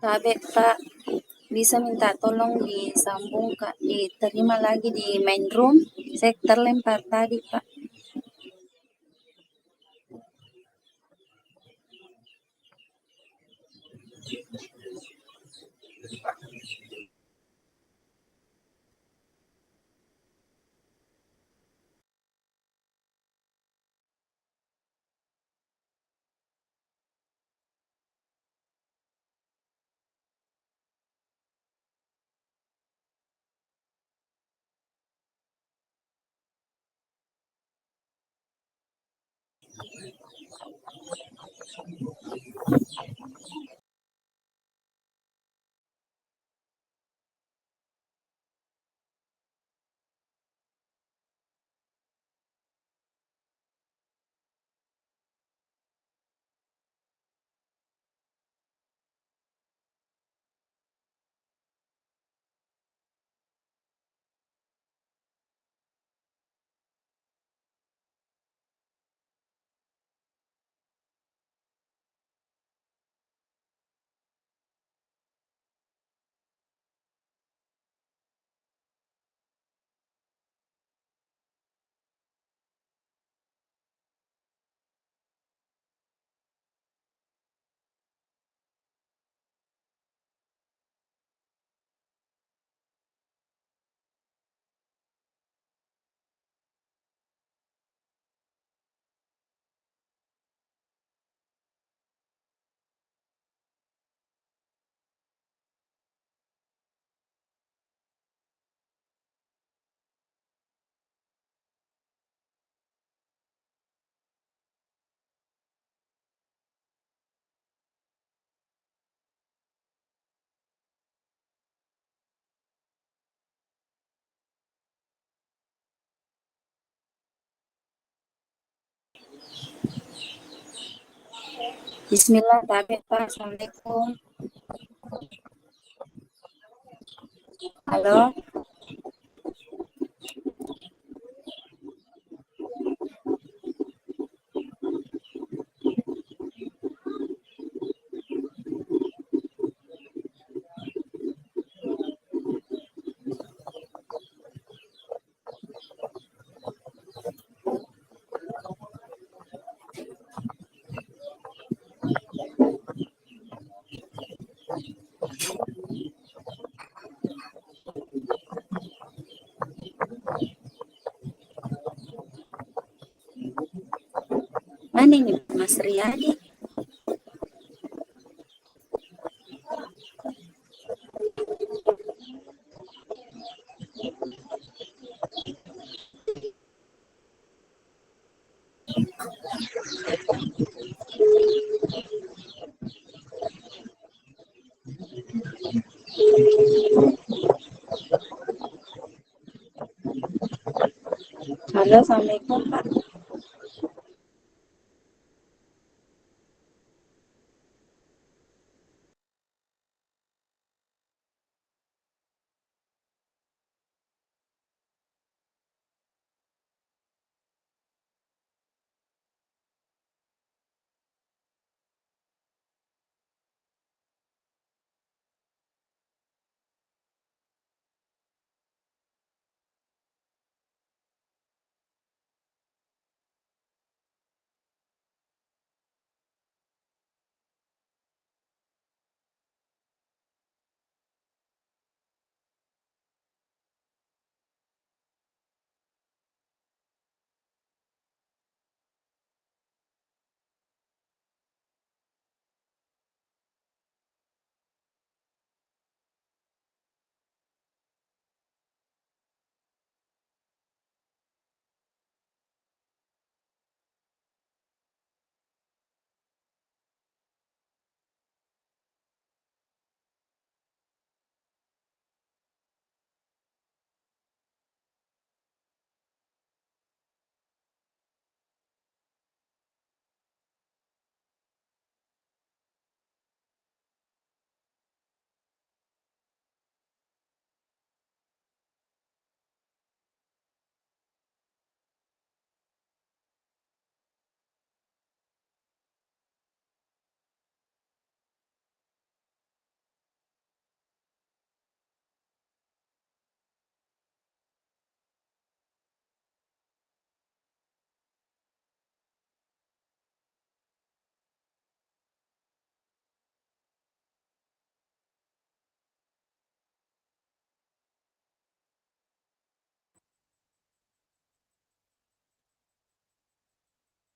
Sabi, Kak, bisa minta tolong disambung, Kak, diterima lagi di main room. Saya terlempar tadi, Pak. Bismillah, Tabe, Pak. Assalamualaikum. Halo. Mana ini Mas Riyadi? Halo, Assalamualaikum, Pak.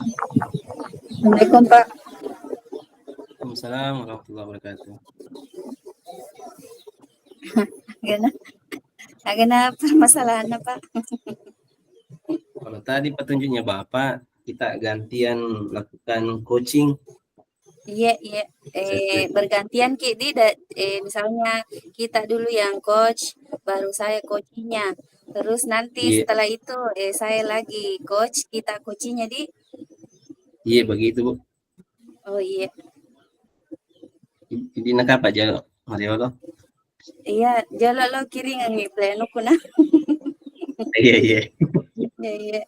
Assalamualaikum Pak. Waalaikumsalam warahmatullahi wabarakatuh. Agana, agana permasalahan Pak. Kalau tadi petunjuknya Bapak, kita gantian lakukan coaching Iya, iya. sesuai. Bergantian Ki misalnya kita dulu yang coach, baru saya coachingnya. Terus nanti Iya, setelah itu saya lagi coach, kita coachingnya di. iya begitu Bu. Oh iya, Jadi nak apa aja Mario lo? iya. Jalo lo kiringan nih pleno kuna. Iya, iya. Iya, iya.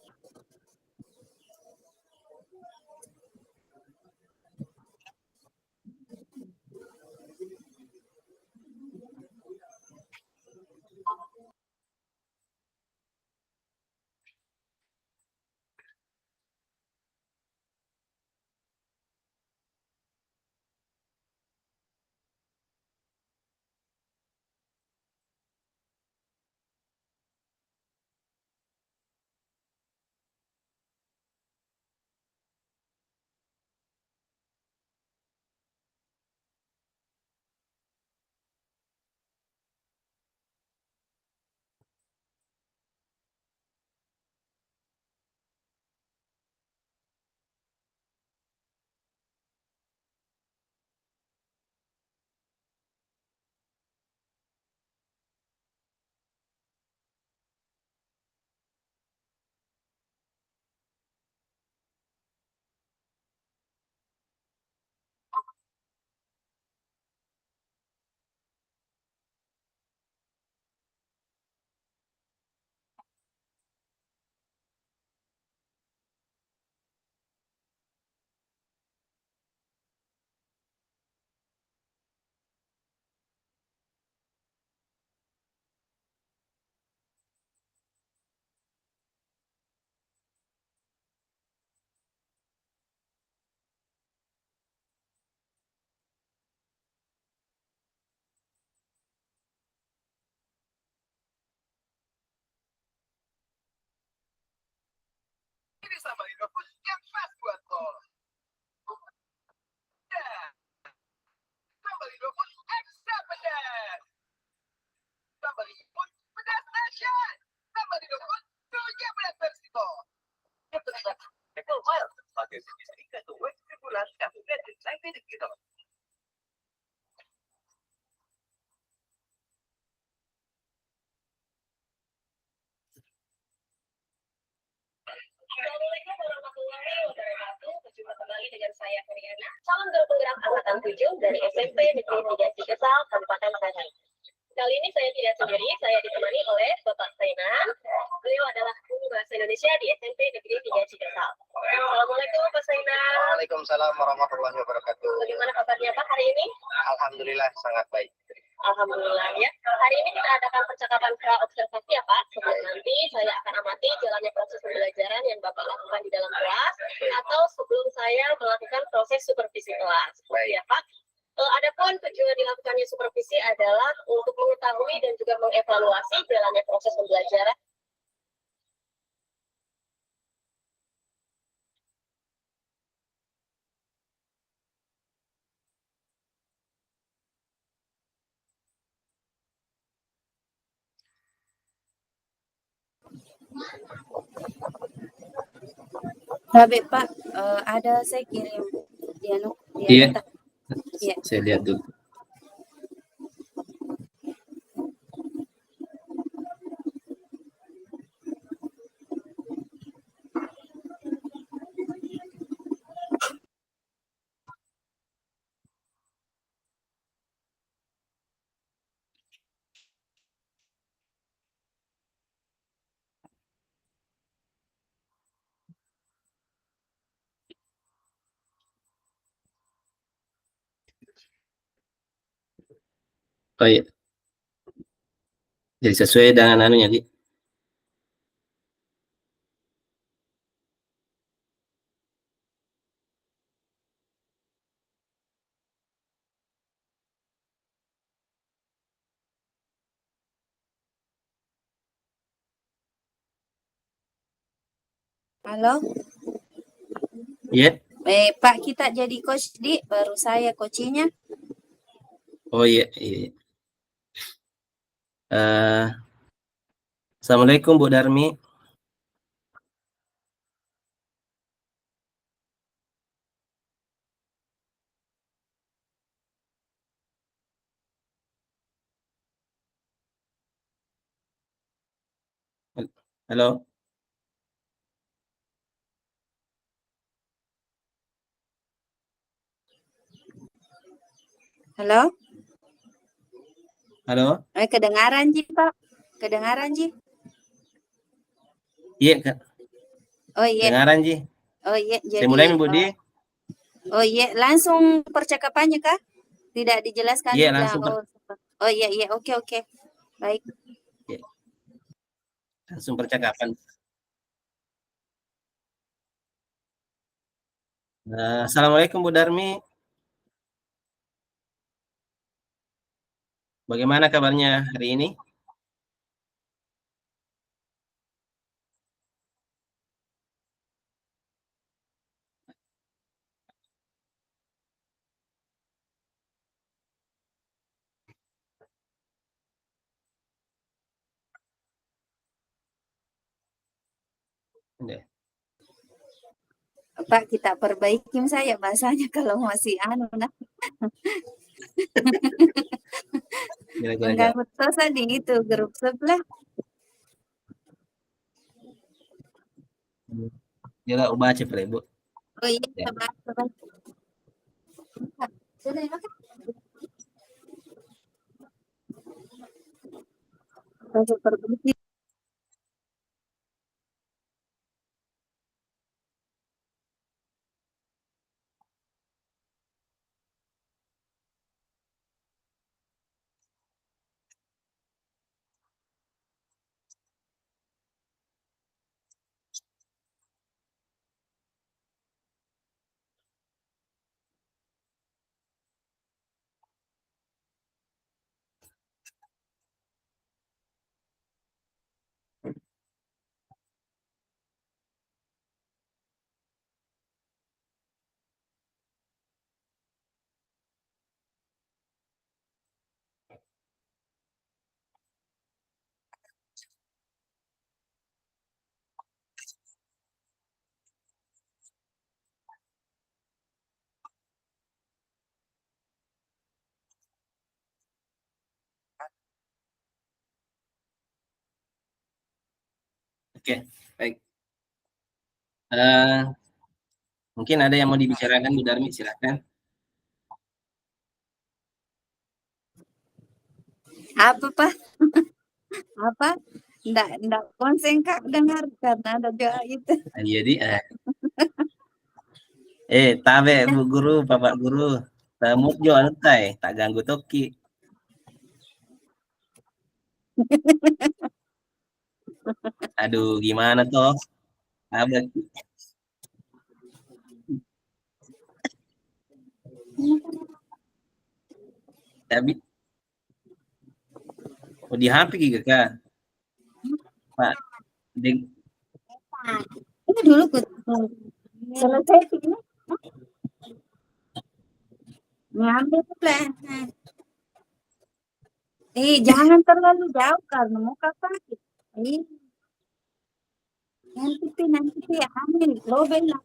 Assalamualaikum warahmatullahi wabarakatuh. Berjumpa kembali dengan saya Feriana, calon guru penggerak angkatan 7 dari SMP Negeri 3 Cikesal, Kabupaten Makassar. Kali ini saya tidak sendiri, saya ditemani oleh Bapak Sainan. Beliau adalah guru bahasa Indonesia di SMP Negeri 3 Cikesal. Assalamualaikum Pak Sainan. Waalaikumsalam warahmatullahi wabarakatuh. Bagaimana kabarnya Pak hari ini? Alhamdulillah sangat baik. Alhamdulillah ya. Hari ini kita adakan percakapan pra-observasi ya Pak. Sebelum nanti saya akan amati jalannya proses pembelajaran yang Bapak lakukan di dalam kelas, atau sebelum saya melakukan proses supervisi kelas. Baik. Ya Pak. Adapun tujuan dilakukannya supervisi adalah untuk mengetahui dan juga mengevaluasi jalannya proses pembelajaran. Tapi Pak, ada saya kirim dia Iya, minta. Iya. saya lihat dulu. Oh iya, jadi sesuai dengan anunya, Ki. Halo? Iya. Pak, kita jadi coach di, baru saya coachnya. Oh iya, iya. Assalamualaikum Bu Darmi. Halo. Halo? Halo. Kedengaran Ji, Pak? Kedengaran Ji? Iya, Kak. Oh iya, Dengaran, Ji. oh iya. Saya Jadi, mulai nih, Budi. oh iya, langsung percakapannya kah? Tidak dijelaskan Iya, juga. langsung Oh iya, iya, oke. Baik. iya. Langsung percakapan. Assalamualaikum Bu Darmi. Bagaimana kabarnya hari ini? Udah. Pak, kita perbaiki saya bahasanya kalau masih anu nah. Gila-gila, Kak. Mengganggu terus tadi itu grup sebelah. Gila, ubah aja, Pak, Bu. Oh iya, Ya. coba. Sudah ya, Pak? Masuk perbaiki. Oke, baik. Mungkin ada yang mau dibicarakan, Bu Darmi, silakan. Apa, Pak? Apa? Nggak konsen Kak dengar karena ada doa itu. Jadi, tabe Bu Guru, Bapak Guru. Tamut jo anu tay, tak ganggu toki. Aduh, gimana toh? Abah, tapi oh, di HP gitu Kak. Pak, deng, Ini dulu selesai ini. Ngambil plan. Jangan terlalu jauh karena muka sakit. Nanti ambil lobel lah.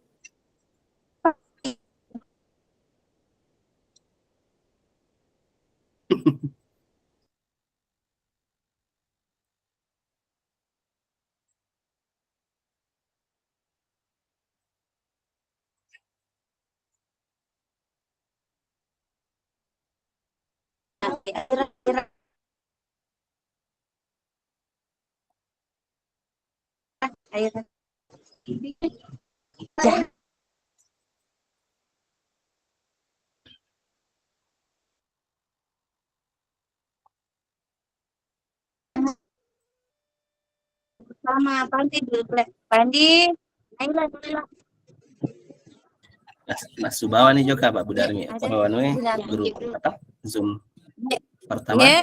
Air. Sama Pandi dulu. Pandi. Ayolah dulu. Mas Subawa nih juga Pak Bu Darmi. Apa anu grup apa? Zoom pertama. Ya.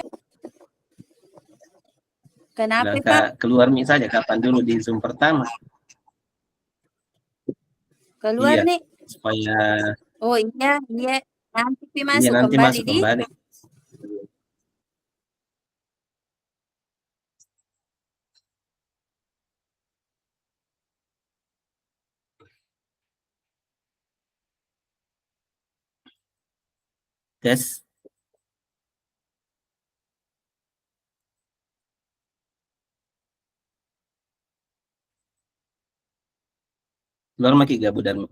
Kenapa Pak? Keluar saja kapan dulu di Zoom pertama. Keluar Iya. nih. supaya Oh iya, iya. Nanti Pi iya masuk nanti kembali masuk di. kembali. Tes. Keluar maki gak Bu Darmi?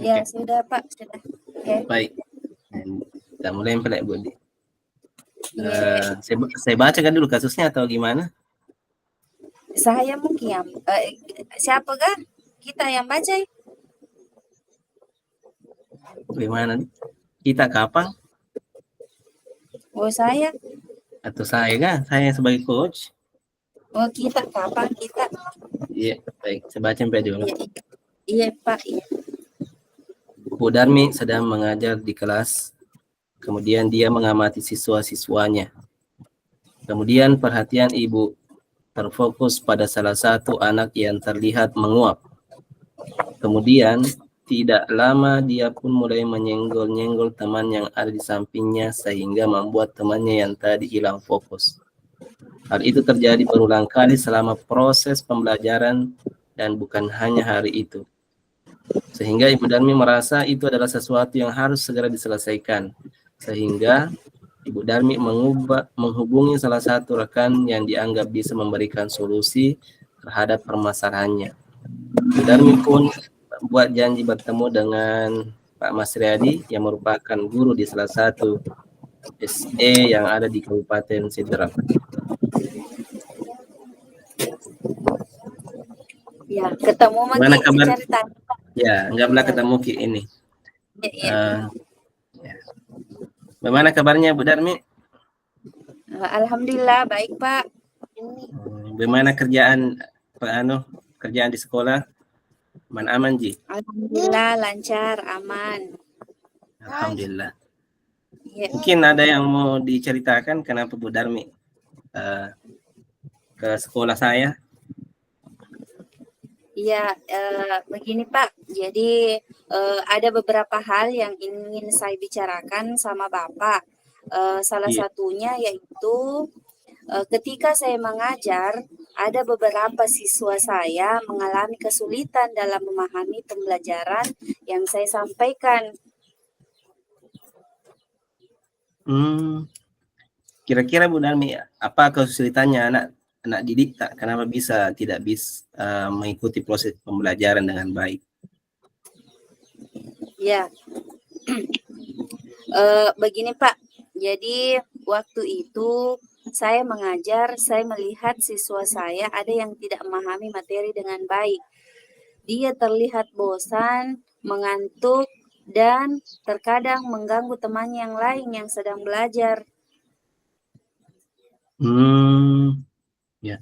Ya, Oke, sudah Pak, sudah. Oke. baik. Kita mulai Pak Bu. Iya. Saya baca kan dulu kasusnya atau gimana? Saya mungkin yang siapa kah? Kita yang baca. Bagaimana? Kita kapan? Oh saya. Atau saya kan? Saya sebagai coach. Oh kita kapan kita? Iya, baik. Saya baca sampai dulu. Iya, iya Pak. Iya. Bu Darmi sedang mengajar di kelas. Kemudian dia mengamati siswa-siswanya. Kemudian perhatian ibu terfokus pada salah satu anak yang terlihat menguap. Kemudian tidak lama dia pun mulai menyenggol-nyenggol teman yang ada di sampingnya sehingga membuat temannya yang tadi hilang fokus. Hal itu terjadi berulang kali selama proses pembelajaran dan bukan hanya hari itu. Sehingga Ibu Darmi merasa itu adalah sesuatu yang harus segera diselesaikan. Sehingga Ibu Darmi menghubungi salah satu rekan yang dianggap bisa memberikan solusi terhadap permasalahannya. Ibu Darmi pun buat janji bertemu dengan Pak Mas Riyadi yang merupakan guru di salah satu SE yang ada di Kabupaten Sidrap. Ya, ketemu Gimana lagi kabar? cerita. Ya, enggak pernah ketemu Ki ini. Ya. Ya. Bagaimana kabarnya Bu Darmi? Alhamdulillah baik Pak. Bagaimana kerjaan kerjaan di sekolah? Aman Ji? Alhamdulillah lancar, aman. Alhamdulillah. Ya. Mungkin ada yang mau diceritakan kenapa Bu Darmi ke sekolah saya? Ya, begini Pak. Jadi ada beberapa hal yang ingin saya bicarakan sama Bapak. Salah Iya. satunya yaitu ketika saya mengajar, ada beberapa siswa saya mengalami kesulitan dalam memahami pembelajaran yang saya sampaikan. Kira-kira Bu Darmi, apa kesulitannya anak didik kenapa tidak bisa mengikuti proses pembelajaran dengan baik? Ya, begini Pak. Jadi waktu itu saya mengajar, saya melihat siswa saya ada yang tidak memahami materi dengan baik. Dia terlihat bosan, mengantuk, dan terkadang mengganggu teman yang lain yang sedang belajar. Ya.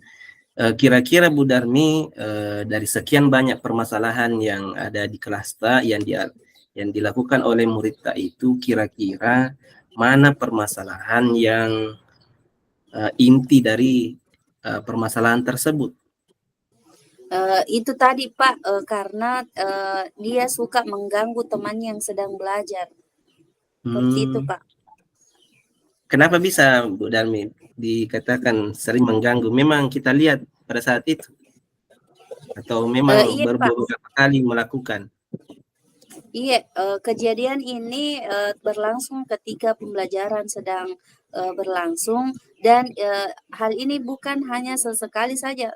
Kira-kira Bu Darmi dari sekian banyak permasalahan yang ada di kelas yang dilakukan oleh murid itu, kira-kira mana permasalahan yang inti dari permasalahan tersebut? Itu tadi Pak, karena dia suka mengganggu teman yang sedang belajar. Seperti itu Pak. Kenapa bisa Bu Darmi dikatakan sering mengganggu? Memang kita lihat pada saat itu? Atau memang Iya, beberapa kali melakukan? Iya, kejadian ini berlangsung ketika pembelajaran sedang berlangsung dan hal ini bukan hanya sesekali saja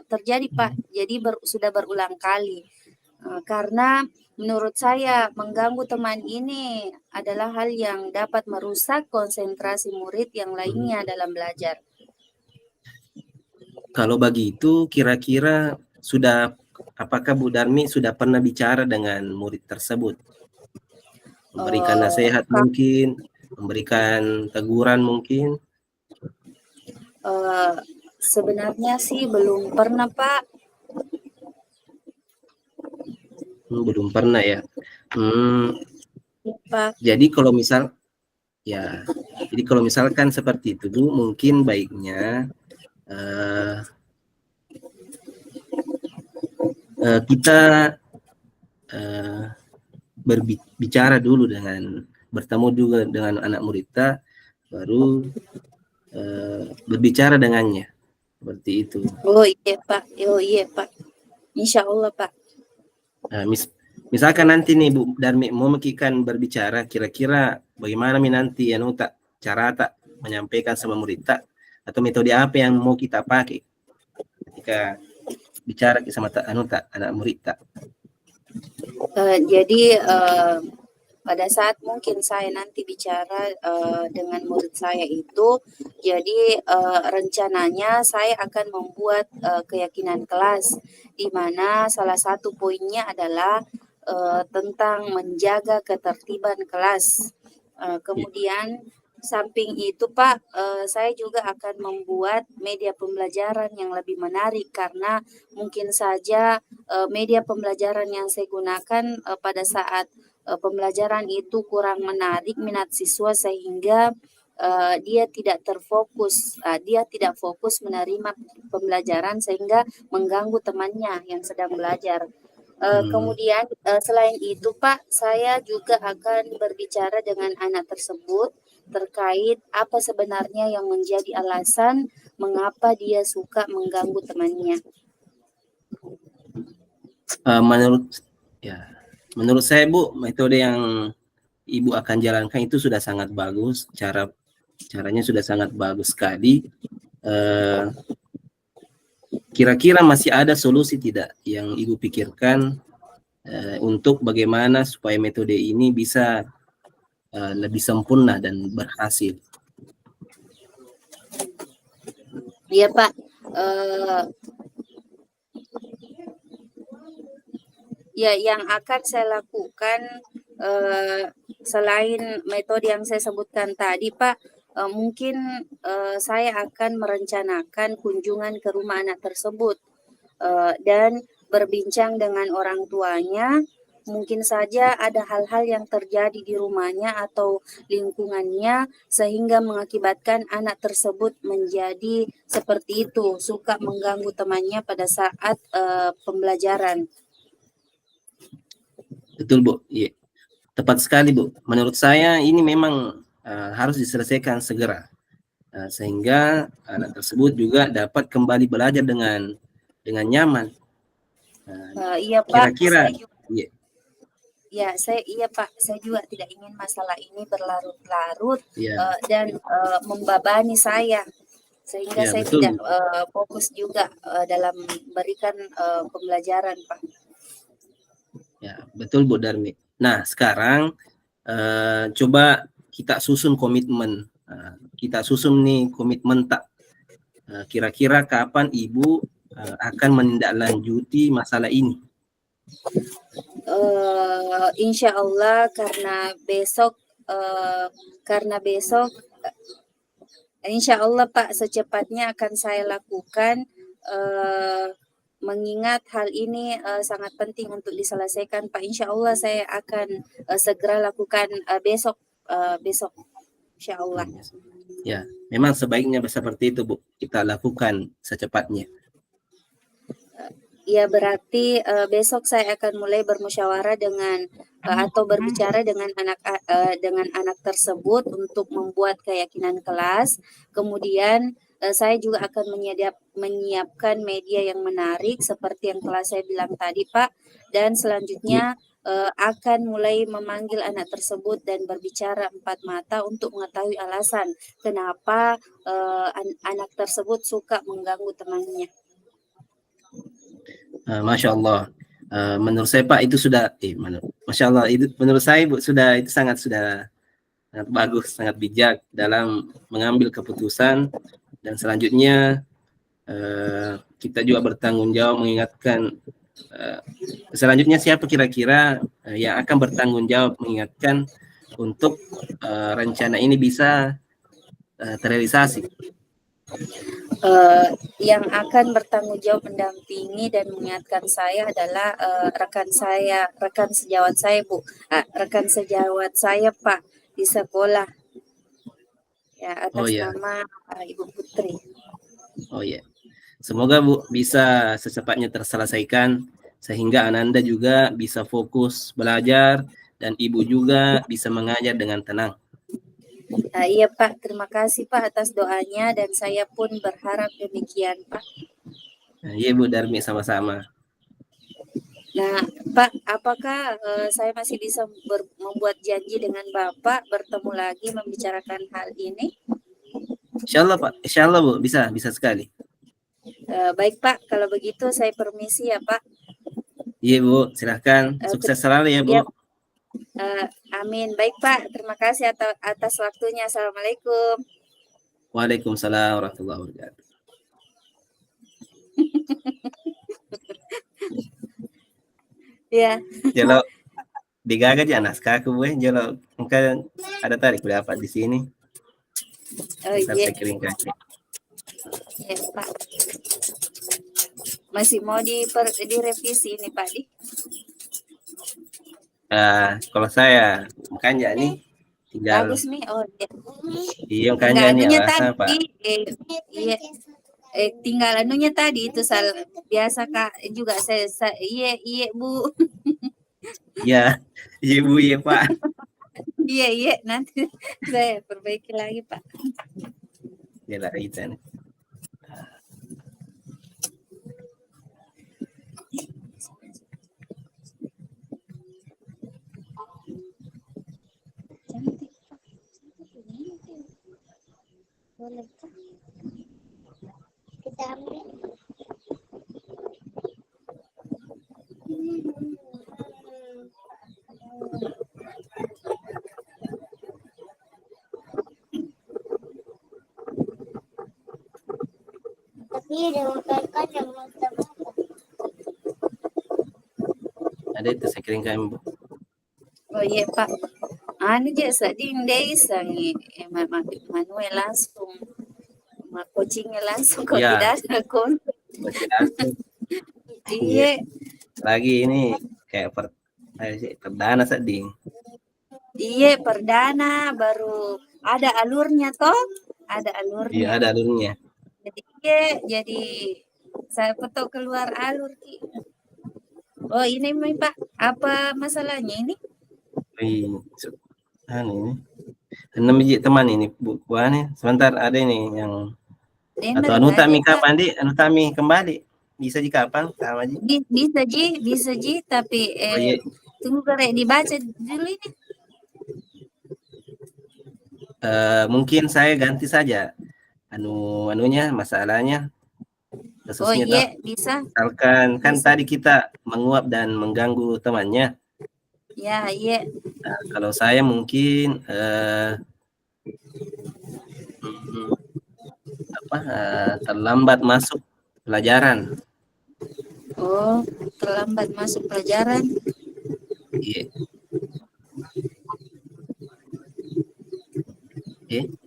terjadi, Pak. Jadi sudah berulang kali. Karena menurut saya mengganggu teman ini adalah hal yang dapat merusak konsentrasi murid yang lainnya dalam belajar. Kalau begitu, kira-kira apakah Bu Darmi sudah pernah bicara dengan murid tersebut? Memberikan Eh, nasihat mungkin, memberikan teguran mungkin? eh, Sebenarnya sih belum pernah, Pak. Belum pernah ya. Hmm, Pak. jadi kalau misal ya, jadi kalau misalkan seperti itu Bu, mungkin baiknya kita berbicara dulu bertemu juga dengan anak murid kita, baru berbicara dengannya seperti itu. Oh iya, Pak. Oh iya, Pak. Insya Allah, Pak. Misalkan nanti nih Bu Darmi mau berbicara, kira-kira bagaimana nanti cara menyampaikan sama murid tak, atau metode apa yang mau kita pakai ketika bicara sama anak murid tak? Jadi pada saat mungkin saya nanti bicara dengan murid saya itu, jadi rencananya saya akan membuat keyakinan kelas, di mana salah satu poinnya adalah tentang menjaga ketertiban kelas. Kemudian samping itu Pak, saya juga akan membuat media pembelajaran yang lebih menarik karena mungkin saja media pembelajaran yang saya gunakan pada saat pembelajaran itu kurang menarik minat siswa sehingga dia tidak fokus menerima pembelajaran sehingga mengganggu temannya yang sedang belajar. Kemudian selain itu Pak, saya juga akan berbicara dengan anak tersebut terkait apa sebenarnya yang menjadi alasan mengapa dia suka mengganggu temannya. Menurut saya Bu, metode yang Ibu akan jalankan itu sudah sangat bagus, caranya sudah sangat bagus sekali. Kira-kira masih ada solusi tidak yang Ibu pikirkan untuk bagaimana supaya metode ini bisa lebih sempurna dan berhasil? Iya Pak, ya yang akan saya lakukan selain metode yang saya sebutkan tadi Pak, mungkin saya akan merencanakan kunjungan ke rumah anak tersebut dan berbincang dengan orang tuanya. Mungkin saja ada hal-hal yang terjadi di rumahnya atau lingkungannya sehingga mengakibatkan anak tersebut menjadi seperti itu, suka mengganggu temannya pada saat pembelajaran. Betul Bu, iya. Tepat sekali Bu. Menurut saya ini memang harus diselesaikan segera sehingga anak tersebut juga dapat kembali belajar dengan nyaman. Iya Pak, Kira-kira iya Pak, saya juga tidak ingin masalah ini berlarut-larut ya, dan membebani saya sehingga ya saya betul tidak Bu. fokus juga dalam memberikan pembelajaran Pak. Ya, betul Bu Darmi. Nah, sekarang coba kita susun komitmen. Kita susun nih komitmen tak. Kira-kira kapan Ibu akan menindaklanjuti masalah ini? Insya Allah karena besok Insya Allah Pak secepatnya akan saya lakukan mengingat hal ini sangat penting untuk diselesaikan Pak. Insya Allah saya akan segera lakukan besok Insya Allah. Ya, memang sebaiknya seperti itu Bu. Kita lakukan secepatnya. Ya berarti besok saya akan mulai bermusyawarah dengan atau berbicara dengan anak tersebut untuk membuat keyakinan kelas. Kemudian saya juga akan menyiapkan media yang menarik seperti yang telah saya bilang tadi Pak. Dan selanjutnya akan mulai memanggil anak tersebut dan berbicara empat mata untuk mengetahui alasan kenapa anak tersebut suka mengganggu temannya. Masya Allah. Menurut saya Pak itu sudah, Masya Allah itu menurut saya Bu sudah itu sangat bagus, sangat bijak dalam mengambil keputusan, dan selanjutnya kita juga bertanggung jawab mengingatkan. Selanjutnya siapa kira-kira yang akan bertanggung jawab mengingatkan untuk rencana ini bisa terrealisasi? Yang akan bertanggung jawab mendampingi dan mengingatkan saya adalah rekan sejawat saya Bu, rekan sejawat saya Pak di sekolah, ya atas nama Ibu Putri. Oh ya, semoga Bu bisa secepatnya terselesaikan sehingga Ananda juga bisa fokus belajar dan Ibu juga bisa mengajar dengan tenang. Iya Pak, terima kasih Pak atas doanya dan saya pun berharap demikian Pak. Iya Bu Darmi, sama-sama. Nah Pak, apakah saya masih bisa membuat janji dengan Bapak bertemu lagi membicarakan hal ini? Insyaallah Pak, insyaallah Bu, bisa sekali. Baik Pak, kalau begitu saya permisi ya Pak. Iya Bu, silahkan, sukses selalu ya Bu. Ya. Amin. Baik Pak, terima kasih atas waktunya. Assalamualaikum. Waalaikumsalam warahmatullahi wabarakatuh. Ya. Jalo digaga aja naskah aku gue, jalo mungkin ada tarik berapa di sini. Oh iya. Kering kaki. Ya Pak. Masih mau direvisi ini Pak Di? Kalau saya makanya nih tinggal bagus nih. Oh iya makanya nih alasan Pak. Iya. Tinggal anunya tadi itu biasa Kak juga saya iya Bu. Iya Bu, iya Pak. Iya nanti saya perbaiki lagi Pak. Ya lah itu. Kita ambil. Tapi dengan yang ada itu saya kirim kami Bu. Oh iya Pak. Anu aja seding desa nih, Manuel langsung, coachingnya langsung kok ya. Tidak ada kon. Iya. Lagi ini kayak perdana seding. Iya perdana baru ada alurnya toh, ada alurnya. Iya ada alurnya. Jadi saya foto keluar alur. Oh ini Pak, apa masalahnya ini? Ini 6 biji teman ini bukuannya. Sebentar ada ini yang atau anu tami kapan di anu tami kembali bisa di kapan sama Ji? Bisa Ji tapi tunggu karek dibaca dulu ini. Mungkin saya ganti saja anunya masalahnya khususnya. Oh iya bisa. Misalkan kan bisa. Tadi kita menguap dan mengganggu temannya. Ya iya. Nah, kalau saya mungkin terlambat masuk pelajaran. Oh, terlambat masuk pelajaran. Iya.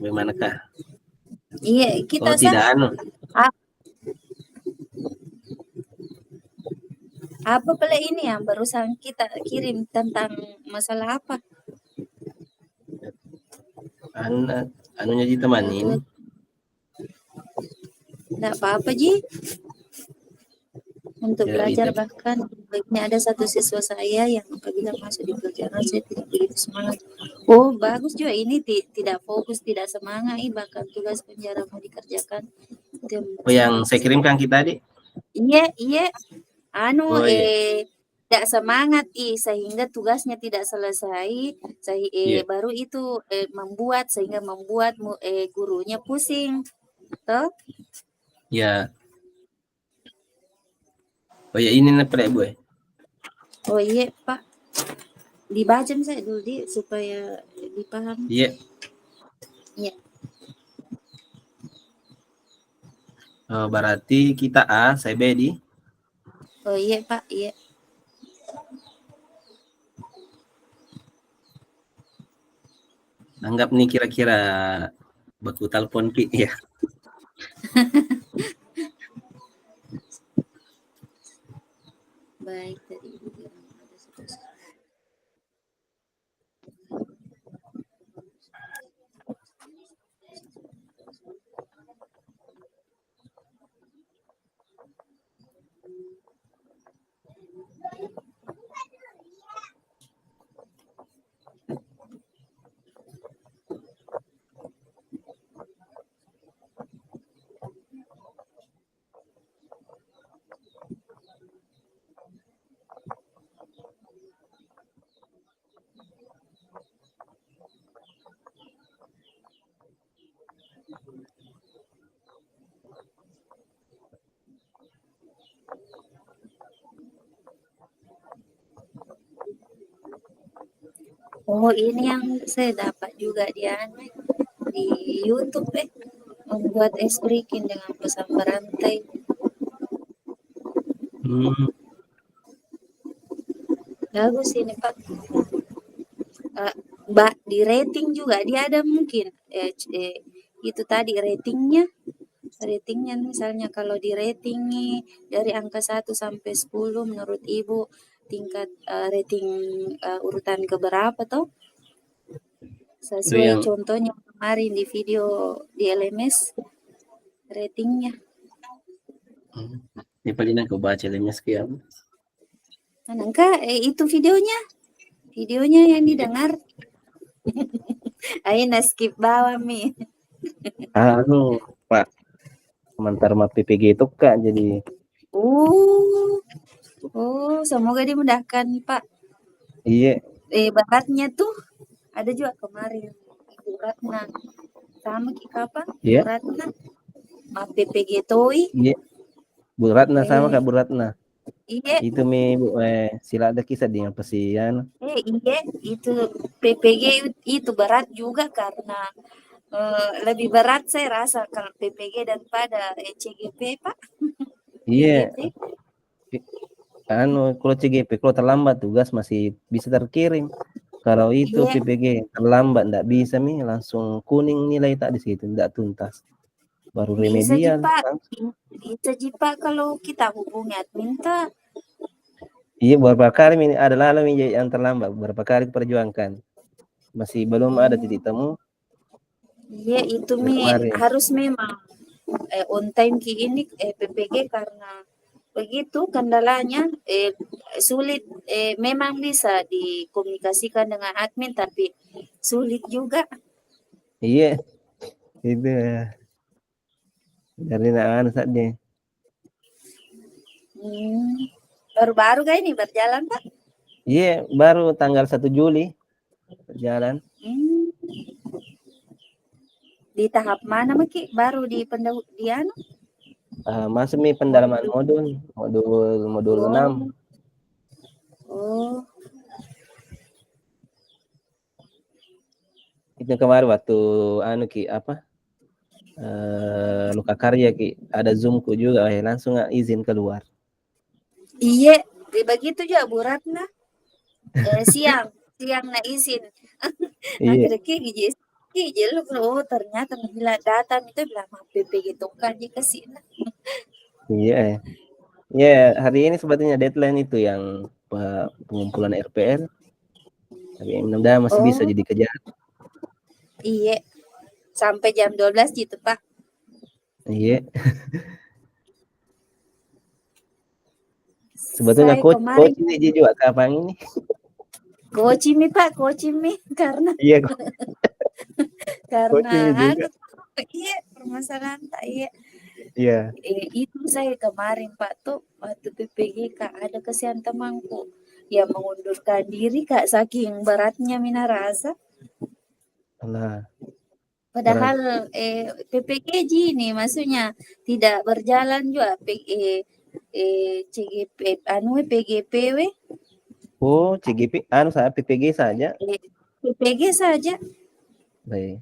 Bagaimanakah? Iya, kita tidak apa pula ini yang barusan kita kirim tentang masalah apa? Anunya Ji teman ini. Tidak apa-apa Ji. Untuk belajar bahkan baiknya ada satu siswa saya yang apabila masuk di pelajaran saya tidak begitu semangat. Oh bagus juga ini tidak fokus, tidak semangat, bahkan tugas penjara mau dikerjakan. Yang saya kirimkan kita tadi? Iya. tidak semangat sehingga tugasnya tidak selesai, Iya. baru itu membuat sehingga membuat gurunya pusing. Toh? Ya. Oh ya ini nih Pak Bu. Oh iya Pak, dibaca saya dulu supaya dipahami. Iya. Iya. Oh, berarti kita A, saya B di. Oh iya Pak, iya. Anggap nih kira-kira baku telepon Pi ya. Baik tadi Ibu bilang ada satu. Oh ini yang saya dapat juga di YouTube membuat es brikin dengan pesan berantai. Bagus ini Pak. Mbak di rating juga dia ada mungkin itu tadi ratingnya misalnya kalau di rating nih dari angka 1 sampai 10 menurut Ibu tingkat rating urutan keberapa toh? Sesuai yang contohnya kemarin di video di LMS ratingnya. ini paling aku baca lemnya sekian. Enggak, itu videonya yang didengar. Ayo skip bawah Mi. Anu Pak, komentar mah PPG itu Kak jadi. Oh, semoga dimudahkan Pak. Iya. Baratnya tuh ada juga kemarin Ibu Ratna sama kapan? Iya. Ibu Ratna PPG Toi. Iya. Bu Ratna sama Kak Bu Ratna. Iya. Itu Mi Bu sila ada kisah dengan pesian. Iya, itu PPG itu berat juga karena lebih berat saya rasa kalau PPG daripada CGP Pak. Iya. CGP. Anu kalau CGP kalau terlambat tugas masih bisa terkirim. Kalau itu Iya. PPG terlambat enggak bisa Mi langsung kuning nilai tak di situ enggak tuntas. Baru remedial. Bisa Pak kalau kita hubungi admin tak. Iya beberapa kali ini adalah yang terlambat beberapa kali perjuangkan masih belum ada titik temu. Iya itu harus memang on time ini PPG karena begitu kendalanya sulit memang bisa dikomunikasikan dengan admin tapi sulit juga. Iya itu dari naan saja. Baru-baru kayak ini berjalan Pak? Iya baru tanggal 1 Juli berjalan. Di tahap mana Maki? Baru di pendahuluan? Masuk nih pendalaman modul 6. Oh. Itu kemarin waktu luka karya ada zoomku juga langsung izin keluar. Iya, begitu juga Bu Ratna. Siang na izin. Iya. Oh ternyata bila datang itu bilang PPG gitu kan jika sini. Iya. Ya hari ini sebetulnya deadline itu yang pengumpulan RPL. Tapi mudah-mudahan masih bisa jadi kejar. Iya. Sampai jam 12 gitu Pak. Iya. Sebetulnya coach ini juga kapan ini? Coach Pak karena iya. karena iya permasalahan tak iya. Iya. Itu saya kemarin Pak tuh waktu PPGK ada kesian temanku yang mengundurkan diri Kak saking beratnya mina rasa. Nah, berat. Padahal PPGJ ini maksudnya tidak berjalan juga CGP PGPW Oh, CGP, anu saya PPG saja. PPG saja. Baik.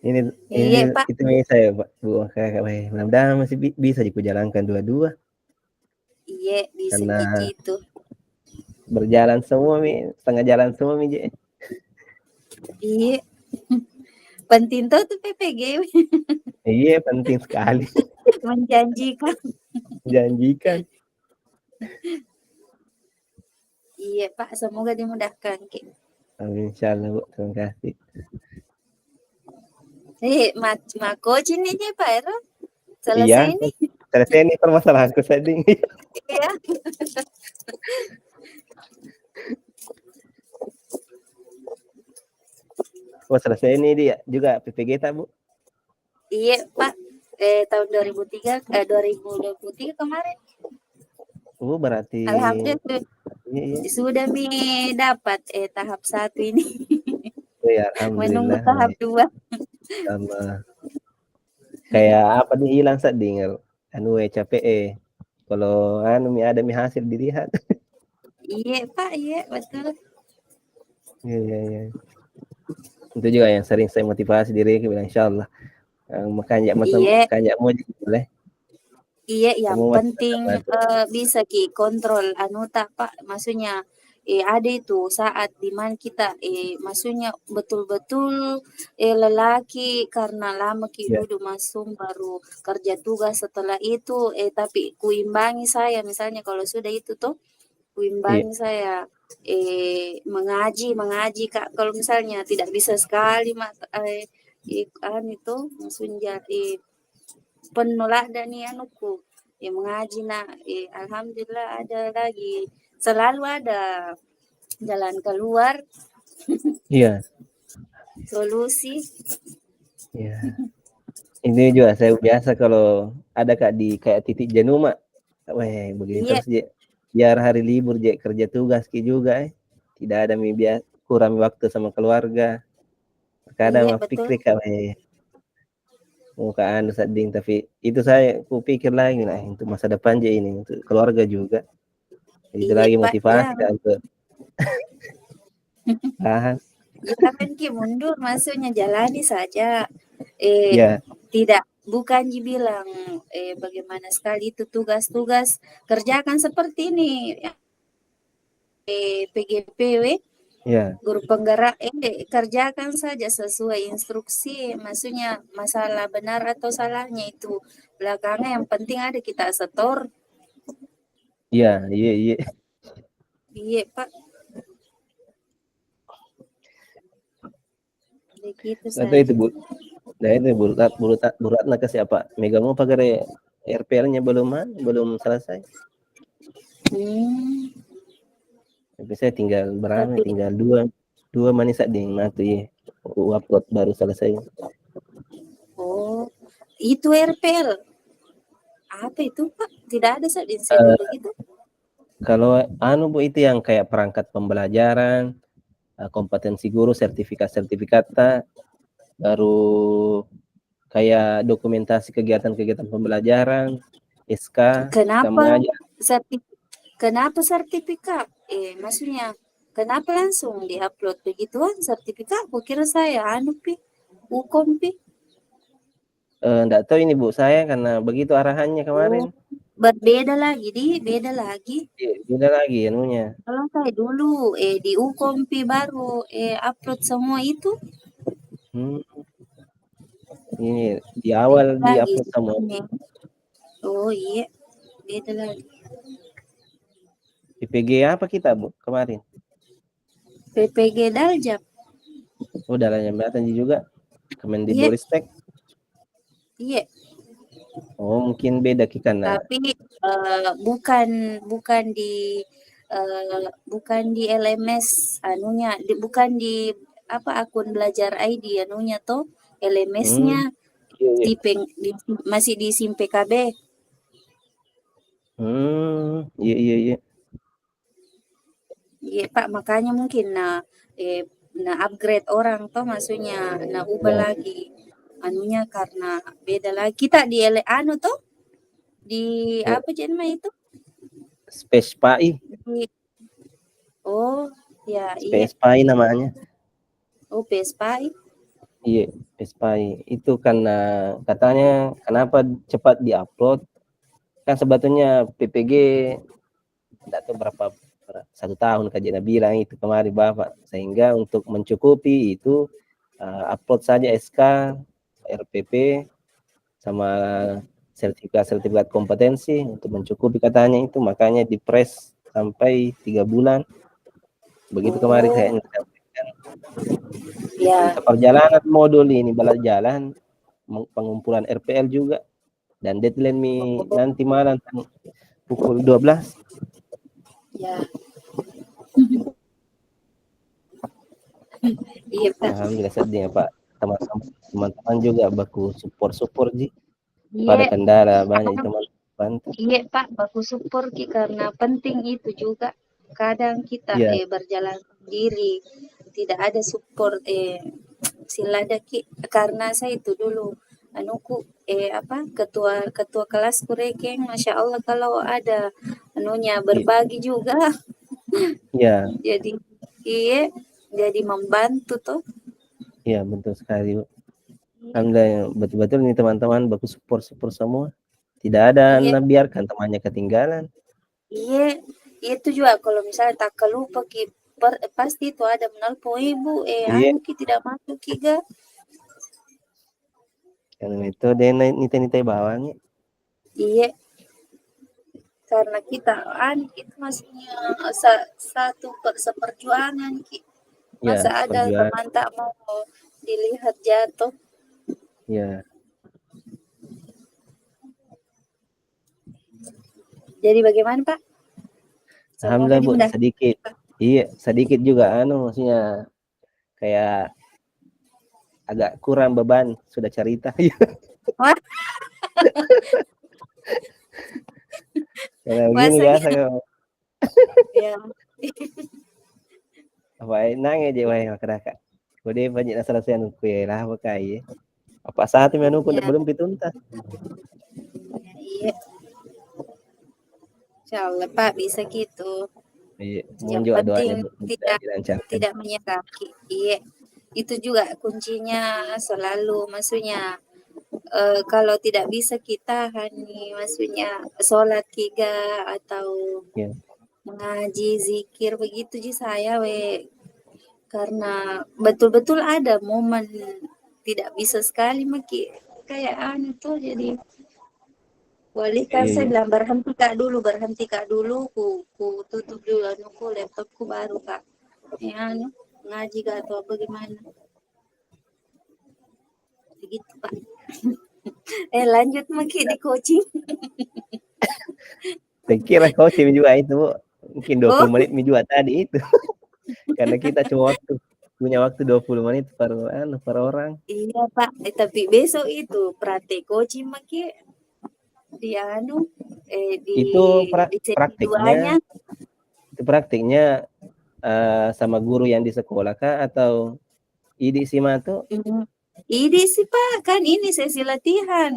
Ini Iya Pak. itu yang saya Pak. Bu, kakak baik. Mudah-mudahan masih bisa dijalankan dua-dua Iya bisa karena gitu. berjalan semua mi, setengah jalan semua mi. Je. Iya. Penting tuh PPG Iya, penting sekali. menjanjikan. Janjikan. Iya Pak, semoga dimudahkan. Amin, insyaallah Bu. Terima kasih. Mako ini Pak Ero. Iya, Selesai nih. selesai nih permasalahanku tadi. Iya. Oh, selesai ini dia juga PPG tak Bu? Iya Pak. Tahun 2023 kemarin. Oh, berarti Alhamdulillah iya. sudah dapat tahap 1 ini. Oh, ya, Menunggu alhamdulillah. tahap 2. Sama kayak apa nih hilang saat dengar anu capek kalau anu ada hasil dilihat. Iya Pak, iya betul. Iya. Itu juga yang sering saya motivasi diri bilang insyaallah makanya Iya. mau boleh. Iya, yang Kamu penting bisa kontrol anu tak Pak, maksudnya ada itu saat dimana kita maksudnya betul-betul lelaki karena lama ya duduk masuk baru kerja tugas setelah itu tapi kuimbangi saya misalnya kalau sudah itu tuh iya kuimbangi saya mengaji Kak kalau misalnya tidak bisa sekali itu maksudnya penolak dan anuku mengaji alhamdulillah ada lagi selalu ada jalan keluar iya solusi. ini juga saya biasa kalau ada Kak di kayak titik jenuh mak begini Iya, terus biar hari libur kerja tugas juga tidak ada biar kurang waktu sama keluarga kadang iya betul. pikir Kak mukaan seding tapi itu saya pikir lagi nah untuk masa depan ini untuk keluarga juga itu Iya lagi Pak, ya. motivasi kan untuk tahan Ya kan mundur maksudnya jalani saja. ya Tidak bukan dibilang bagaimana sekali itu tugas-tugas kerjakan seperti ini PGPW ya guru penggerak kerjakan saja sesuai instruksi maksudnya masalah benar atau salahnya itu belakangnya yang penting ada kita setor. iya Iya Pak begitu atau saja. itu Bu nah itu bulat nak ke siapa megang mau pakai RPL-nya belum selesai tapi saya tinggal berapa Tapi tinggal dua manis ding mati upload baru selesai itu RPL apa itu Pak tidak ada saat saya uh, dulu gitu. kalau anu Bu itu yang kayak perangkat pembelajaran kompetensi guru sertifikat baru kayak dokumentasi kegiatan-kegiatan pembelajaran SK mengajar Kenapa sertifikat maksudnya kenapa langsung diupload begituan sertifikat aku kira saya hukum enggak tahu ini Bu saya karena begitu arahannya kemarin beda lagi beda lagi anunya kalau saya dulu di hukum baru upload semua itu ini di awal di lagi upload semua iya beda lagi PPG apa kita Bu kemarin PPG Daljab dalam jembatan juga Kemendikbudristek iya mungkin beda karena tapi bukan di bukan di LMS bukan di akun belajar ID anunya LMS-nya Iya, iya. masih di SIM PKB. Iya, iya, iya. Iya Pak, makanya mungkin upgrade orang toh maksudnya ubah Ya, lagi anunya karena beda lagi. Kita di anu toh di ya. apa jadi namanya itu? Space Pi, Di, oh ya iya. Space Pi namanya. Oh Vespa. Iya, Space Pi. Itu karena katanya kenapa cepat diupload? Kan sebetulnya PPG tidak tahu berapa 1 tahun kajian bilang itu kemarin Bapak, sehingga untuk mencukupi itu upload saja SK, RPP sama sertifikat kompetensi untuk mencukupi katanya itu, makanya di-press sampai 3 bulan. Begitu kemarin Oh kayaknya. ya. Untuk perjalanan modul ini balik jalan, pengumpulan RPL juga, dan deadline nanti malam pukul 12. Ya. Iya Pak. Alhamdulillah sedih ya Pak. Teman-teman juga baku support ji. Pada Iya. kendala banyak teman bantu. Iya Pak, baku support Ki, karena penting itu juga. Kadang kita Iya, berjalan sendiri, tidak ada support silada Ki, karena saya itu dulu anuku ketua ketua kelas kurekeng, masya Allah kalau ada anunya berbagi juga. iya, Jadi iya, jadi membantu tuh. iya betul sekali Bu. Alhamdulillah betul-betul nih teman-teman baku support semua. Tidak ada Iya, biarkan temannya ketinggalan. iya, itu juga kalau misalnya tak kelupa Ki, pasti itu ada menelpon ibu, Iya, anu Ki tidak masuk Ki ga. karena itu dia nita bawahnya. Iya, karena kita itu maksudnya satu seperjuangan Ki. Ya, Masa ada seperjuangan. teman tak mau dilihat jatuh. Ya, Jadi bagaimana Pak? Semoga alhamdulillah Bu, dimudahkan. sedikit. Iya, sedikit juga maksudnya kayak agak kurang beban sudah cerita. Wah, Karena begini masa biasa gitu kalau ya. apa nangis aja wah kakak. Kode banyak selesai kue lah pakai. Apa saat menu pun Ya, belum dituntas. iya. Insyaallah Pak bisa gitu. Iya, mohon Yang juga penting doanya Bu, mudah tidak dilancarkan. tidak menyerah Ki. Iya. Itu juga kuncinya selalu maksudnya kalau tidak bisa kita hani maksudnya sholat kiga atau Ya, mengaji zikir begitu ji saya karena betul-betul ada momen tidak bisa sekali maki kayak anu tuh jadi wali kan iya, saya iya. bilang berhenti kak dulu ku tutup dulu anuku laptopku baru kak anu ngaji gak atau bagaimana begitu Pak. Lanjut maki di coaching. Saya kira kau sih juga itu Bu. Mungkin 20 Oh menit juga tadi itu. Karena kita cuma punya waktu 20 menit per orang. iya Pak, tapi besok itu praktek coaching maki di anu di Itu di sesi duanya. praktiknya sama guru yang di sekolah kah atau IDI SIMA tuh? Ini sih Pak, kan ini sesi latihan.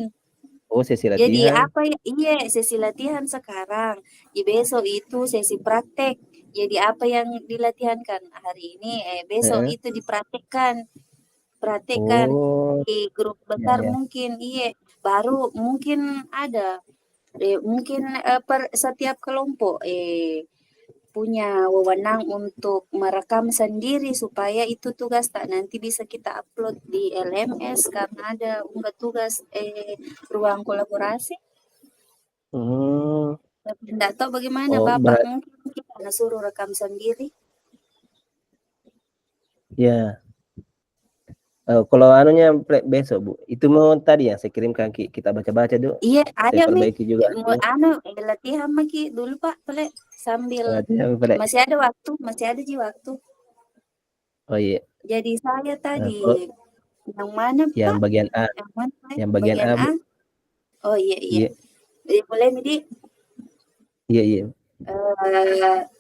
Oh, sesi Jadi latihan. apa ya? Iya, sesi latihan sekarang. Di besok itu sesi praktek. Jadi apa yang dilatihankan hari ini, besok Heeh. itu dipraktekkan. Praktekkan Oh, di grup ya, besar ya. mungkin. Iya, baru mungkin ada. Mungkin per setiap kelompok punya wewenang untuk merekam sendiri supaya itu tugas tak nanti bisa kita upload di LMS karena ada unggah tugas ruang kolaborasi. Hmm. Tapi tidak tahu bagaimana Oh, Bapak mungkin kita suruh rekam sendiri. ya. Kalau anunya besok Bu, itu mau tadi yang saya kirimkan kita baca-baca dulu. Iya, Saya ayo Mi. perbaiki juga. Latihan maki dulu Pak, boleh sambil Latihan, Pak. masih ada waktu, masih ada waktu. Oh iya. Jadi saya tadi Kalau Yang mana, Yang Pak? bagian A. Yang mana, Pak? Yang bagian A, Bu. Oh, iya, iya. Iya, Boleh, Midi. iya.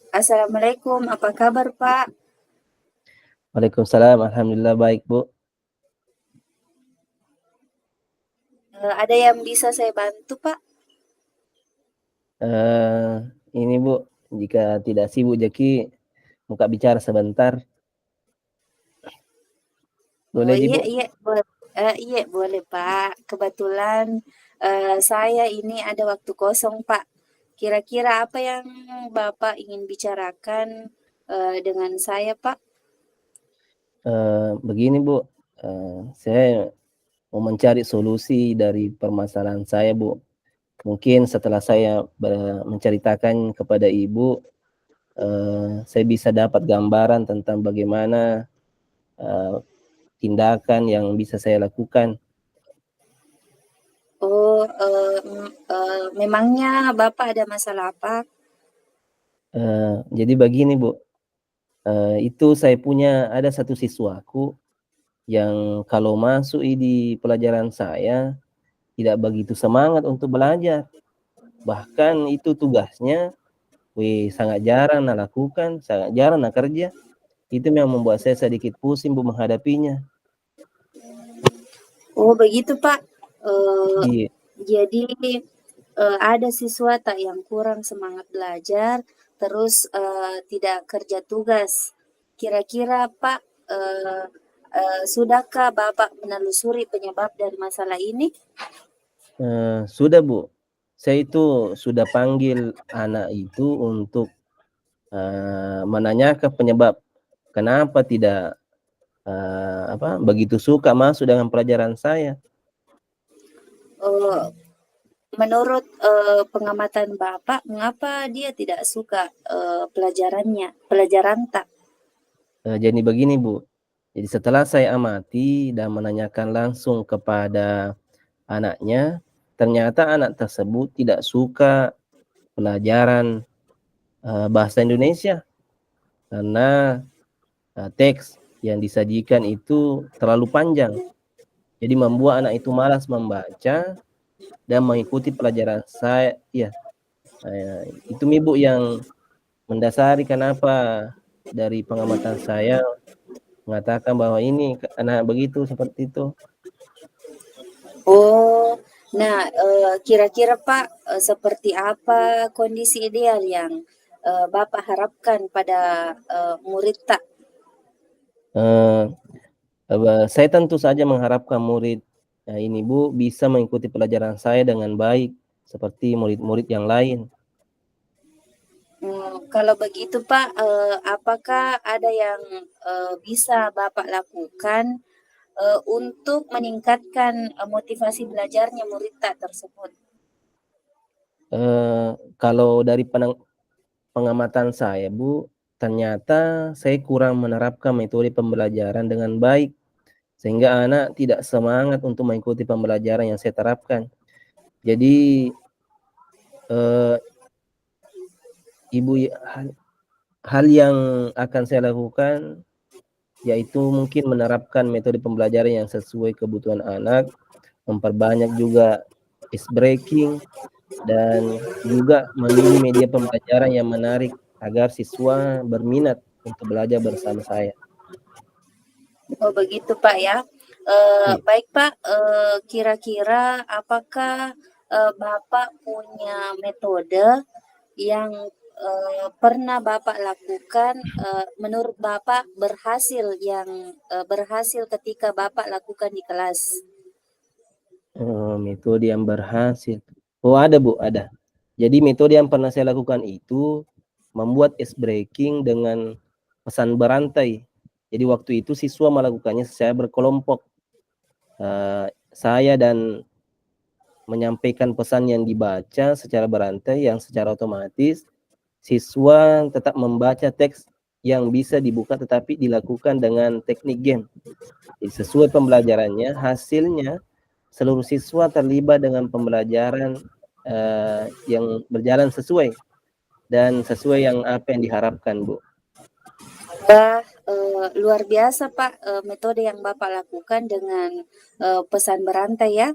Assalamualaikum, apa kabar, Pak? Waalaikumsalam, alhamdulillah baik, Bu. Ada yang bisa saya bantu, Pak? Ini Bu, jika tidak sibuk Jaki, buka bicara sebentar. Boleh Ji, Bu? Iya, iya, boleh, Pak. Kebetulan saya ini ada waktu kosong, Pak. Kira-kira apa yang Bapak ingin bicarakan dengan saya, Pak? Begini Bu, saya mau mencari solusi dari permasalahan saya, Bu. Mungkin setelah saya menceritakan kepada Ibu, saya bisa dapat gambaran tentang bagaimana tindakan yang bisa saya lakukan. Oh, memangnya Bapak ada masalah apa? Jadi begini Bu, itu saya punya ada satu siswaku yang kalau masuk di pelajaran saya tidak begitu semangat untuk belajar. Bahkan itu tugasnya sangat jarang lakukan, sangat jarang kerja. Itu yang membuat saya sedikit pusing Bu menghadapinya. Oh, begitu, Pak. Iya. Jadi ada siswa tak yang kurang semangat belajar, terus tidak kerja tugas. Kira-kira Pak, sudahkah Bapak menelusuri penyebab dari masalah ini? Sudah Bu, saya itu sudah panggil anak itu untuk menanyakan penyebab kenapa tidak begitu suka masuk dengan pelajaran saya. Menurut pengamatan Bapak, mengapa dia tidak suka pelajaran tak? Jadi begini Bu, jadi setelah saya amati dan menanyakan langsung kepada anaknya, ternyata anak tersebut tidak suka pelajaran bahasa Indonesia karena teks yang disajikan itu terlalu panjang. Jadi membuat anak itu malas membaca dan mengikuti pelajaran saya. Ya, itu Bu yang mendasari kenapa dari pengamatan saya mengatakan bahwa ini anak begitu seperti itu. Oh, nah kira-kira Pak seperti apa kondisi ideal yang Bapak harapkan pada murid tak? Saya tentu saja mengharapkan murid ini Bu bisa mengikuti pelajaran saya dengan baik seperti murid-murid yang lain. Kalau begitu Pak, apakah ada yang bisa Bapak lakukan untuk meningkatkan motivasi belajarnya murid tak tersebut? Kalau dari pengamatan saya Bu, ternyata saya kurang menerapkan metode pembelajaran dengan baik sehingga anak tidak semangat untuk mengikuti pembelajaran yang saya terapkan. Jadi hal yang akan saya lakukan yaitu mungkin menerapkan metode pembelajaran yang sesuai kebutuhan anak, memperbanyak juga ice breaking, dan juga memilih media pembelajaran yang menarik agar siswa berminat untuk belajar bersama saya. Oh begitu Pak ya. Baik Pak, kira-kira apakah Bapak punya metode yang pernah Bapak lakukan menurut Bapak berhasil ketika Bapak lakukan di kelas? Metode yang berhasil. Oh ada Bu, ada. Jadi metode yang pernah saya lakukan itu membuat ice breaking dengan pesan berantai. Jadi waktu itu siswa melakukannya secara berkelompok. Saya dan menyampaikan pesan yang dibaca secara berantai yang secara otomatis siswa tetap membaca teks yang bisa dibuka tetapi dilakukan dengan teknik game. Jadi sesuai pembelajarannya, hasilnya seluruh siswa terlibat dengan pembelajaran yang berjalan sesuai dan sesuai yang apa yang diharapkan Bu. Luar biasa Pak, metode yang Bapak lakukan dengan pesan berantai ya,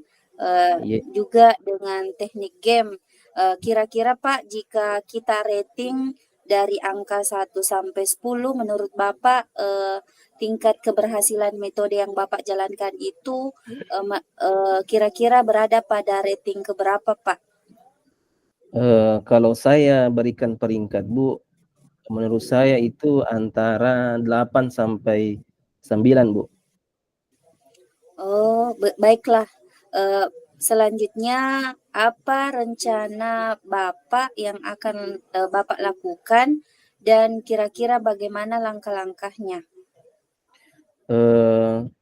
Iya. juga dengan teknik game. Kira-kira Pak, jika kita rating dari angka 1 sampai 10, menurut Bapak tingkat keberhasilan metode yang Bapak jalankan itu kira-kira berada pada rating keberapa Pak? Kalau saya berikan peringkat Bu, menurut saya itu antara 8 sampai 9 Bu. Oh, baiklah. Eh, Selanjutnya, apa rencana Bapak yang akan Bapak lakukan dan kira-kira bagaimana langkah-langkahnya?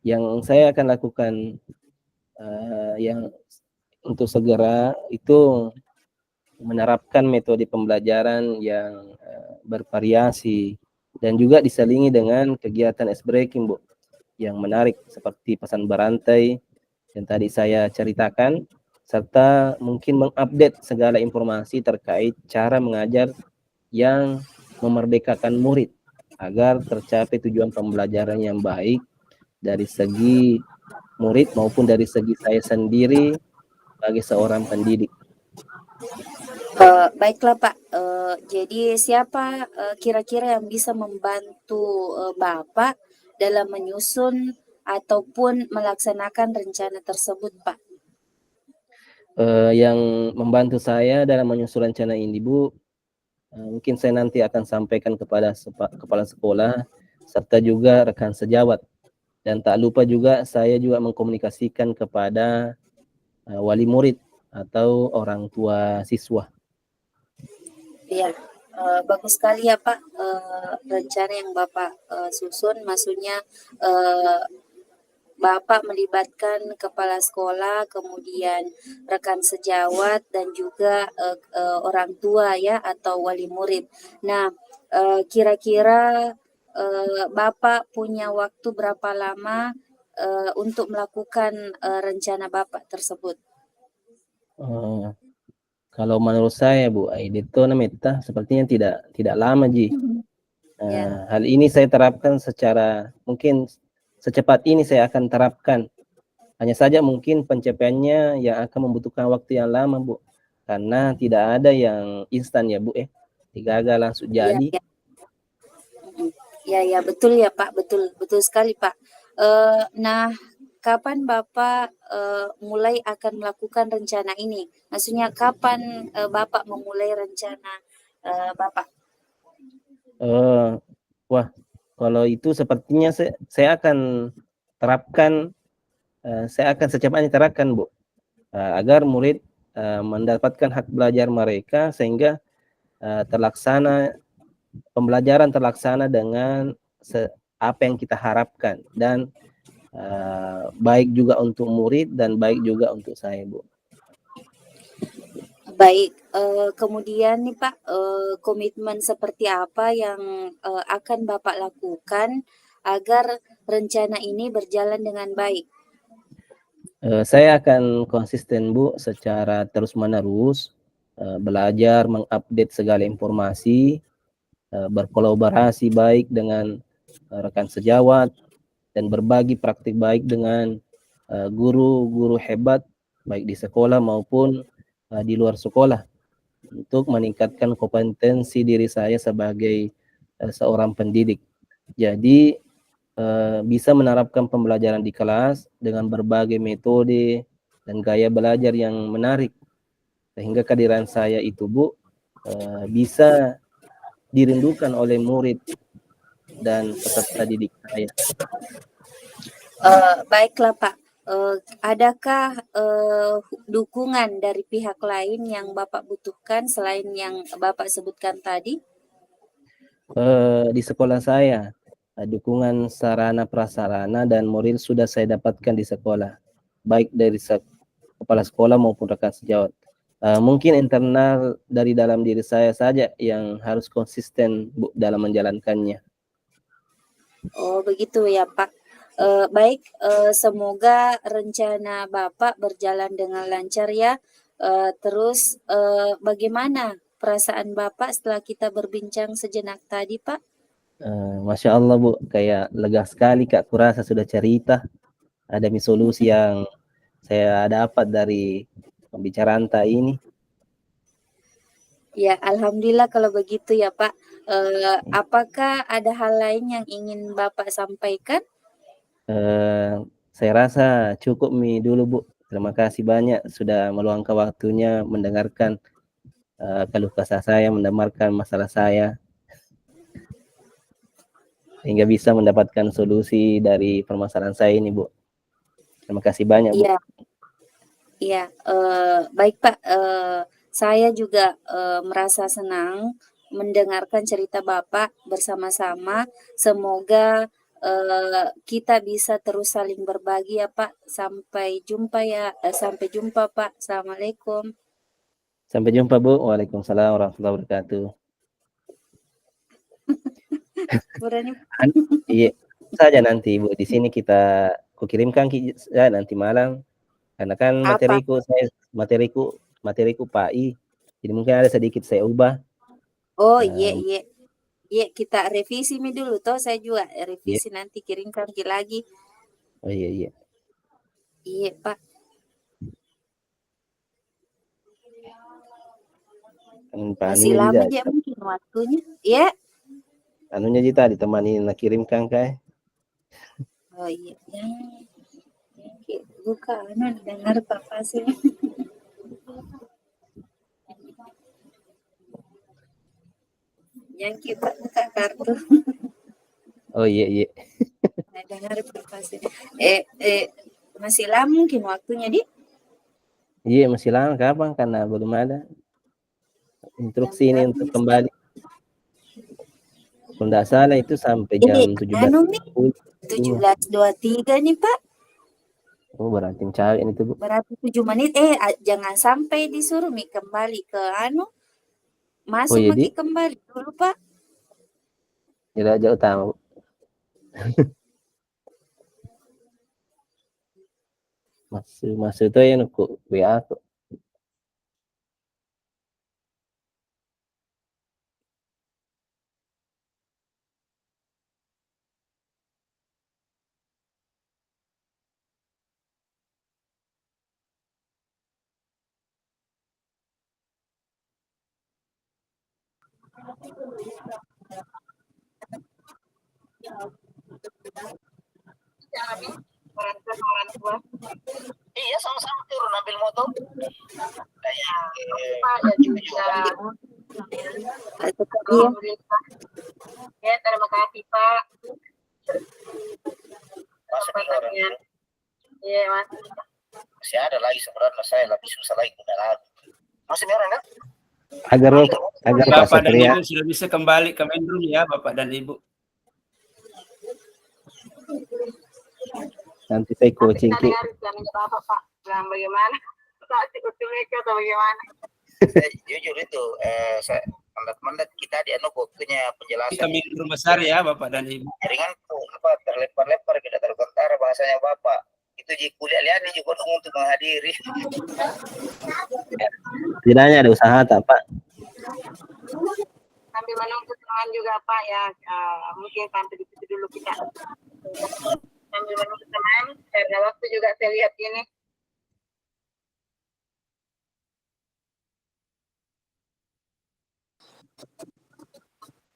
Yang saya akan lakukan yang untuk segera itu menerapkan metode pembelajaran yang bervariasi dan juga diselingi dengan kegiatan ice breaking Bu, yang menarik seperti pesan berantai yang tadi saya ceritakan, serta mungkin mengupdate segala informasi terkait cara mengajar yang memerdekakan murid agar tercapai tujuan pembelajaran yang baik dari segi murid maupun dari segi saya sendiri sebagai seorang pendidik. Baiklah Pak, jadi siapa kira-kira yang bisa membantu Bapak dalam menyusun ataupun melaksanakan rencana tersebut Pak? Yang membantu saya dalam menyusun rencana ini Bu, mungkin saya nanti akan sampaikan kepada kepala sekolah serta juga rekan sejawat, dan tak lupa juga saya juga mengkomunikasikan kepada wali murid atau orang tua siswa. Iya, bagus sekali ya Pak, rencana yang Bapak susun, maksudnya Bapak melibatkan kepala sekolah, kemudian rekan sejawat dan juga orang tua ya atau wali murid. Nah, kira-kira Bapak punya waktu berapa lama untuk melakukan rencana Bapak tersebut? Uh, Kalau menurut saya Bu, itu namanya sepertinya tidak lama Ji. Ya, Hal ini saya terapkan secara mungkin secepat ini saya akan terapkan. Hanya saja mungkin pencapaiannya yang akan membutuhkan waktu yang lama Bu, karena tidak ada yang instan ya Bu. Gagal langsung ya, jadi. ya. Ya, ya, betul ya Pak, betul, betul sekali Pak. Nah, kapan Bapak mulai akan melakukan rencana ini? Maksudnya kapan Bapak memulai rencana Bapak? Wah, kalau itu sepertinya saya akan terapkan, saya akan secepatnya terapkan Bu, agar murid mendapatkan hak belajar mereka sehingga pembelajaran terlaksana dengan apa yang kita harapkan, dan baik juga untuk murid dan baik juga untuk saya Bu. Baik, kemudian nih Pak, komitmen seperti apa yang akan Bapak lakukan agar rencana ini berjalan dengan baik? Saya akan konsisten Bu secara terus-menerus belajar mengupdate segala informasi, berkolaborasi baik dengan rekan sejawat, dan berbagi praktik baik dengan guru-guru hebat baik di sekolah maupun di luar sekolah untuk meningkatkan kompetensi diri saya sebagai seorang pendidik. Jadi bisa menerapkan pembelajaran di kelas dengan berbagai metode dan gaya belajar yang menarik, sehingga kehadiran saya itu Bu bisa dirindukan oleh murid dan peserta didik saya. Baiklah Pak, adakah dukungan dari pihak lain yang Bapak butuhkan selain yang Bapak sebutkan tadi? Di sekolah saya, dukungan sarana prasarana dan moral sudah saya dapatkan di sekolah, baik dari kepala sekolah maupun rekan sejawat. Mungkin internal dari dalam diri saya saja yang harus konsisten Bu dalam menjalankannya. Oh begitu ya Pak. Baik, semoga rencana Bapak berjalan dengan lancar ya. Terus bagaimana perasaan Bapak setelah kita berbincang sejenak tadi Pak? Masya Allah Bu, kayak lega sekali Kak, kurasa sudah cerita. Ada solusi yang saya dapat dari pembicaraan ini. Ya, alhamdulillah kalau begitu ya Pak. Apakah ada hal lain yang ingin Bapak sampaikan? Saya rasa cukup dulu Bu. Terima kasih banyak sudah meluangkan waktunya mendengarkan keluh kesah saya, mendengarkan masalah saya, hingga bisa mendapatkan solusi dari permasalahan saya ini Bu. Terima kasih banyak Bu. Iya, iya. Baik Pak. Saya juga merasa senang mendengarkan cerita Bapak bersama-sama. Semoga kita bisa terus saling berbagi ya Pak. Sampai jumpa ya. Sampai jumpa Pak. Assalamualaikum. Sampai jumpa Bu. Waalaikumsalam warahmatullahi wabarakatuh. Berani. Iya saja nanti Bu, di sini kita kukirimkan ya nanti malam, karena kan Apa? materiku PAI, jadi mungkin ada sedikit saya ubah. Oh iya Nah, iya. Iya kita revisi dulu toh, saya juga iya. revisi nanti kirimkan lagi. Oh iya iya. Iya Pak. Pak Masih anunya lama juga, aja mungkin waktunya. Ya. anunya juga ditemani nak kirimkan kayak. Oh iya. Ya. Buka dengar Papa sih. Yang kita buka kartu. Oh iya iya. Dengar Papa sih. Masih lama mungkin waktunya di. Iya masih lama kapan karena belum ada instruksi ini untuk kembali. Kalau tidak salah itu sampai jam 17. Anu nih 17.23 nih Pak. Oh berarti cari ini tuh Bu. Berarti 7 menit. Jangan sampai disuruh kembali ke anu. Oh Masuk iya di, kembali dulu Pak. tidak jauh tahu. Masuk itu ya nuku WA aku. Iya, sama-sama turun ambil motor. Pak ya juga. Alhamdulillah. Ya, terima kasih Pak. Masuk di orang itu. Iya Mas. Masih ada lagi sebenarnya, saya lebih susah lagi udah lalu. Masih merah kan? Agar Pak Bapak dan Satria Ibu sudah bisa kembali ke main room ya, Bapak dan Ibu. nanti saya coaching ki. Bapak Pak, bagaimana? Saat mereka atau bagaimana? Jujur itu, saya mandat kita di anu waktunya penjelasan. Kita main room besar ya, Bapak dan Ibu. Jaringan apa terlempar-lempar kita terkontara bahasanya Bapak. Itu di kuliah lihat juga untuk menghadiri. Tidaknya ada usaha tak Pak? Sambil menunggu teman juga Pak ya, mungkin sampai di situ dulu kita. Sambil menunggu teman, karena waktu juga saya lihat ini.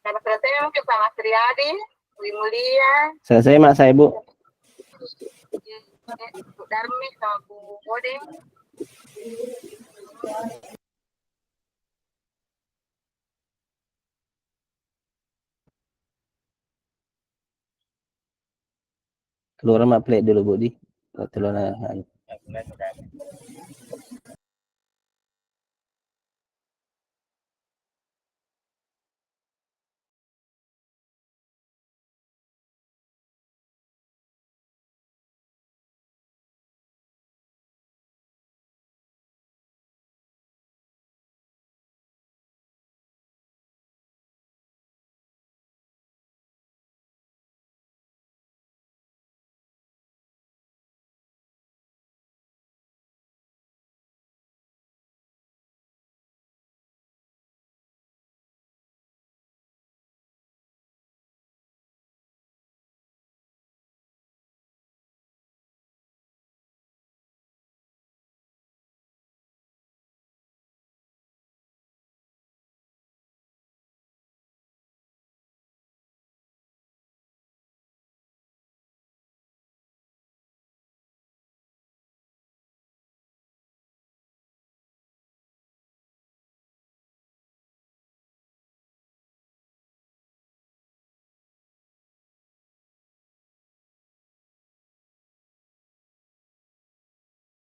Karena selesai mungkin sama Triadi, Bu Mulia. Selesai Mak saya Bu. Bu Darmi sama Bu Bodeng. Keluar Mak plate dulu Bu di. Keluar